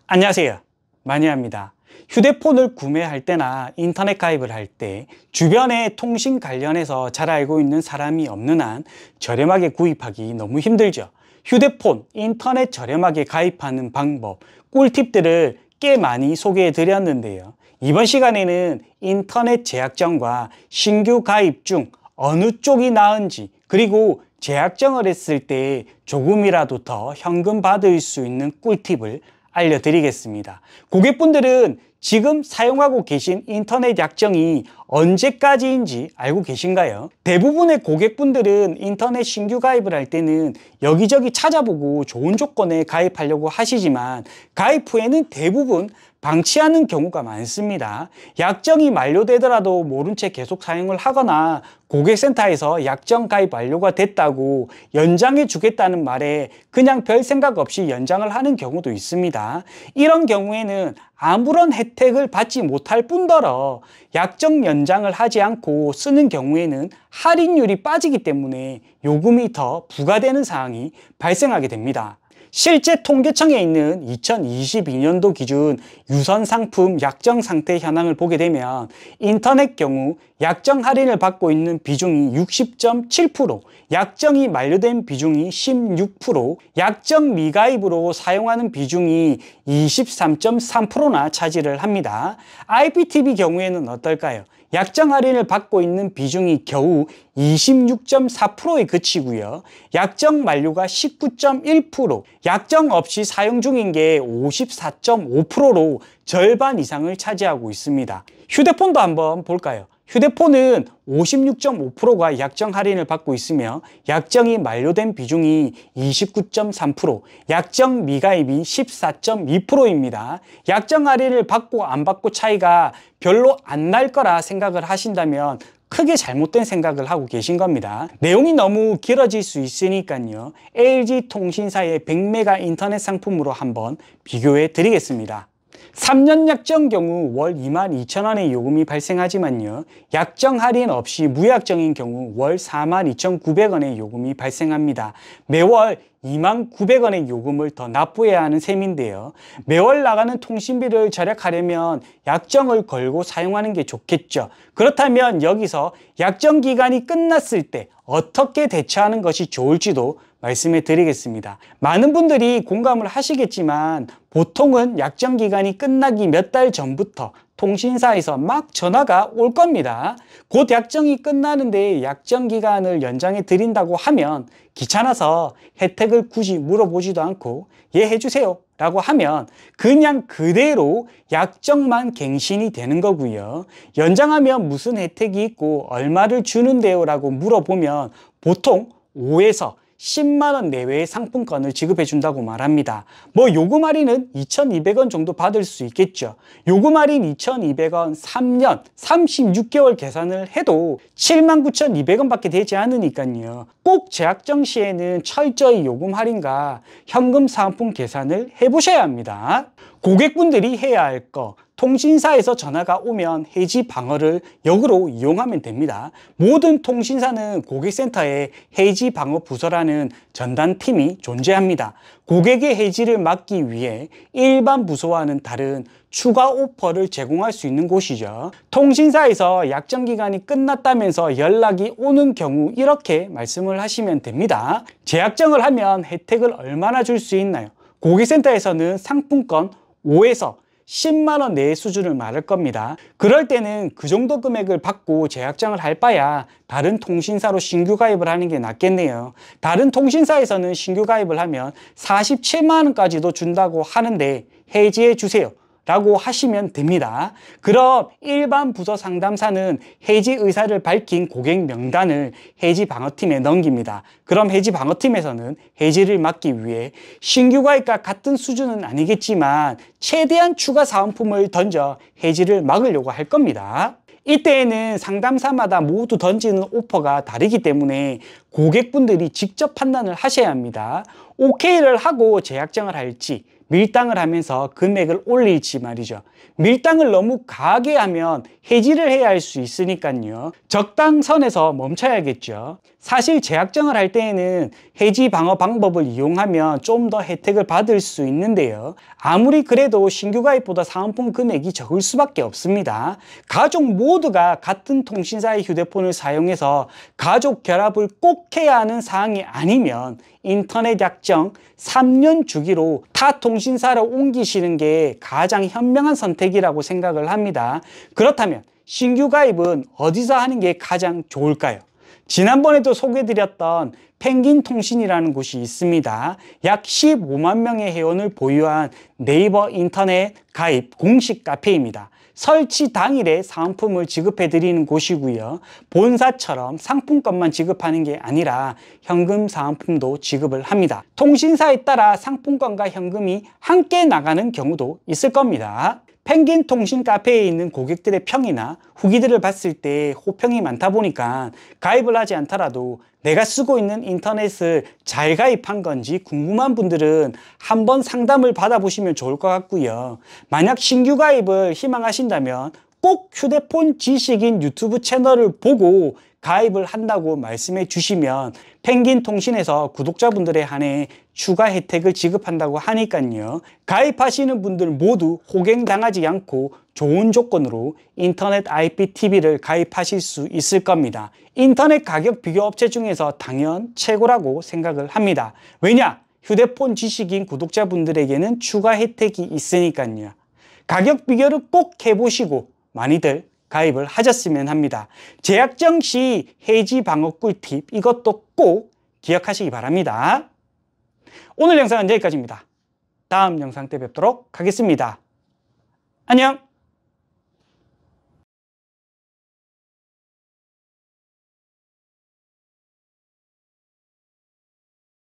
안녕하세요, 마니아입니다. 휴대폰을 구매할 때나 인터넷 가입을 할 때 주변에 통신 관련해서 잘 알고 있는 사람이 없는 한 저렴하게 구입하기 너무 힘들죠. 휴대폰, 인터넷 저렴하게 가입하는 방법, 꿀팁들을 꽤 많이 소개해 드렸는데요. 이번 시간에는 인터넷 제약정과 신규 가입 중 어느 쪽이 나은지, 그리고 제약정을 했을 때 조금이라도 더 현금 받을 수 있는 꿀팁을 알려드리겠습니다. 고객분들은 지금 사용하고 계신 인터넷 약정이 언제까지인지 알고 계신가요? 대부분의 고객분들은 인터넷 신규 가입을 할 때는 여기저기 찾아보고 좋은 조건에 가입하려고 하시지만 가입 후에는 대부분 방치하는 경우가 많습니다. 약정이 만료되더라도 모른 채 계속 사용을 하거나 고객센터에서 약정 가입 완료가 됐다고 연장해 주겠다는 말에 그냥 별 생각 없이 연장을 하는 경우도 있습니다. 이런 경우에는 아무런 혜택을 받지 못할 뿐더러 약정 연장을 하지 않고 쓰는 경우에는 할인율이 빠지기 때문에 요금이 더 부과되는 사항이 발생하게 됩니다. 실제 통계청에 있는 2022년도 기준 유선 상품 약정 상태 현황을 보게 되면 인터넷 경우 약정 할인을 받고 있는 비중이 60.7%, 약정이 만료된 비중이 16%, 약정 미가입으로 사용하는 비중이 23.3%나 차지를 합니다. IPTV 경우에는 어떨까요? 약정 할인을 받고 있는 비중이 겨우 26.4%에 그치고요. 약정 만료가 19.1%, 약정 없이 사용 중인 게 54.5%로 절반 이상을 차지하고 있습니다. 휴대폰도 한번 볼까요? 휴대폰은 56.5%가 약정 할인을 받고 있으며 약정이 만료된 비중이 29.3%, 약정 미가입이 14.2%입니다. 약정 할인을 받고 안 받고 차이가 별로 안 날 거라 생각을 하신다면 크게 잘못된 생각을 하고 계신 겁니다. 내용이 너무 길어질 수 있으니까요. LG통신사의 100메가 인터넷 상품으로 한번 비교해 드리겠습니다. 3년 약정 경우 월 22,000원의 요금이 발생하지만요. 약정 할인 없이 무약정인 경우 월 42,900원의 요금이 발생합니다. 매월 29,000원의 요금을 더 납부해야 하는 셈인데요. 매월 나가는 통신비를 절약하려면 약정을 걸고 사용하는 게 좋겠죠. 그렇다면 여기서 약정 기간이 끝났을 때 어떻게 대처하는 것이 좋을지도 말씀해 드리겠습니다. 많은 분들이 공감을 하시겠지만 보통은 약정 기간이 끝나기 몇 달 전부터 통신사에서 막 전화가 올 겁니다. 곧 약정이 끝나는데 약정 기간을 연장해 드린다고 하면 귀찮아서 혜택을 굳이 물어보지도 않고 예 해주세요 라고 하면 그냥 그대로 약정만 갱신이 되는 거고요. 연장하면 무슨 혜택이 있고 얼마를 주는데요 라고 물어보면 보통 5에서 10만원 내외의 상품권을 지급해 준다고 말합니다. 요금 할인은 2,200원 정도 받을 수 있겠죠. 요금 할인 2,200원 3년 36개월 계산을 해도 79,200원 밖에 되지 않으니까요. 꼭 제약정 시에는 철저히 요금 할인과 현금 사은품 계산을 해보셔야 합니다. 고객분들이 해야 할 거, 통신사에서 전화가 오면 해지 방어를 역으로 이용하면 됩니다. 모든 통신사는 고객센터에 해지 방어 부서라는 전담팀이 존재합니다. 고객의 해지를 막기 위해 일반 부서와는 다른 추가 오퍼를 제공할 수 있는 곳이죠. 통신사에서 약정 기간이 끝났다면서 연락이 오는 경우 이렇게 말씀을 하시면 됩니다. 재약정을 하면 혜택을 얼마나 줄 수 있나요? 고객센터에서는 상품권 5에서 10만원 내의 수준을 말할 겁니다. 그럴 때는 그 정도 금액을 받고 재약정을 할 바야 다른 통신사로 신규 가입을 하는 게 낫겠네요. 다른 통신사에서는 신규 가입을 하면 47만원까지도 준다고 하는데 해지해 주세요 라고 하시면 됩니다. 그럼 일반 부서 상담사는 해지 의사를 밝힌 고객 명단을 해지 방어팀에 넘깁니다. 그럼 해지 방어팀에서는 해지를 막기 위해 신규 가입과 같은 수준은 아니겠지만 최대한 추가 사은품을 던져 해지를 막으려고 할 겁니다. 이때에는 상담사마다 모두 던지는 오퍼가 다르기 때문에 고객분들이 직접 판단을 하셔야 합니다. OK를 하고 재약정을 할지 밀당을 하면서 금액을 올릴지 말이죠. 밀당을 너무 과하게 하면 해지를 해야 할 수 있으니까요. 적당선에서 멈춰야겠죠. 사실 재약정을 할 때에는 해지 방어 방법을 이용하면 좀 더 혜택을 받을 수 있는데요. 아무리 그래도 신규 가입보다 사은품 금액이 적을 수밖에 없습니다. 가족 모두가 같은 통신사의 휴대폰을 사용해서 가족 결합을 꼭 해야 하는 사항이 아니면 인터넷 약정 3년 주기로 타 통신사로 옮기시는 게 가장 현명한 선택이라고 생각을 합니다. 그렇다면 신규 가입은 어디서 하는 게 가장 좋을까요? 지난번에도 소개해드렸던 펭귄통신이라는 곳이 있습니다. 약 15만 명의 회원을 보유한 네이버 인터넷 가입 공식 카페입니다. 설치 당일에 사은품을 지급해드리는 곳이고요. 본사처럼 상품권만 지급하는 게 아니라 현금 사은품도 지급을 합니다. 통신사에 따라 상품권과 현금이 함께 나가는 경우도 있을 겁니다. 펭귄 통신 카페에 있는 고객들의 평이나 후기들을 봤을 때 호평이 많다 보니까 가입을 하지 않더라도 내가 쓰고 있는 인터넷을 잘 가입한 건지 궁금한 분들은 한번 상담을 받아보시면 좋을 것 같고요. 만약 신규 가입을 희망하신다면 꼭 휴대폰 지식인 유튜브 채널을 보고 가입을 한다고 말씀해 주시면 펭귄 통신에서 구독자분들에 한해 추가 혜택을 지급한다고 하니까요. 가입하시는 분들 모두 호갱당하지 않고 좋은 조건으로 인터넷 IPTV를 가입하실 수 있을 겁니다. 인터넷 가격 비교 업체 중에서 당연 최고라고 생각을 합니다. 왜냐? 휴대폰 지식인 구독자분들에게는 추가 혜택이 있으니까요. 가격 비교를 꼭 해보시고 많이들 가입을 하셨으면 합니다. 재약정 시 해지 방어 꿀팁 이것도 꼭 기억하시기 바랍니다. 오늘 영상은 여기까지입니다. 다음 영상 때 뵙도록 하겠습니다. 안녕!